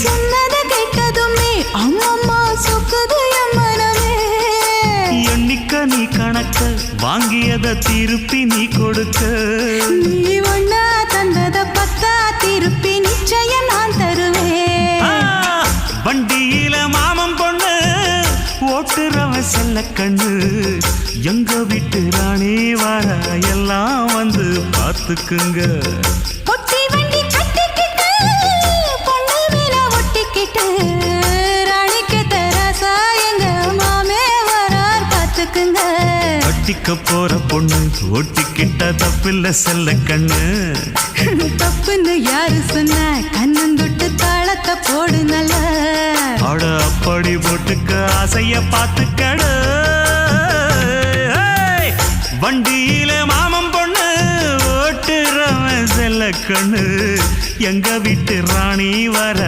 சொன்னத கேட்டதுமே அம்மம்மா சொக்குது என் மனமே. எண்ணிக்க நீ கணக்க வாங்கியத திருப்பி நீ கொடுக்க. நீ ஒண்ணா தந்தத பத்தா திருப்பி நிச்சயம் நான் தருவேன். வண்டியில மாமன் பொண்ணு ஓட்டுறவன் செல்ல கண்ணு. எங்க வீட்டு ராணி வர எல்லாம் வந்து பார்த்துக்குங்க. பொட்டி வண்டி கட்டிக்கிட்டு பொண்ணு மேல ஒட்டிக்கிட்டு ராணிக்கு தராசா எங்க மாமே வரார் பார்த்துக்குங்க. கட்டிக்க போற பொண்ணு ஓட்டிக்கிட்ட தப்பில்ல செல்ல கண்ணு. தப்புன்னு யாரு சொன்ன கண்ணந்தொட்டு தாளத்தை போடு நல்ல. அட அப்படி போட்டுக்க ஆசைய பார்த்துக்கடு. வண்டியில மாமன் பொண்ணு ஓட்டுறவன் செல்ல கண்ணு. எங்க வீட்டு ராணி வர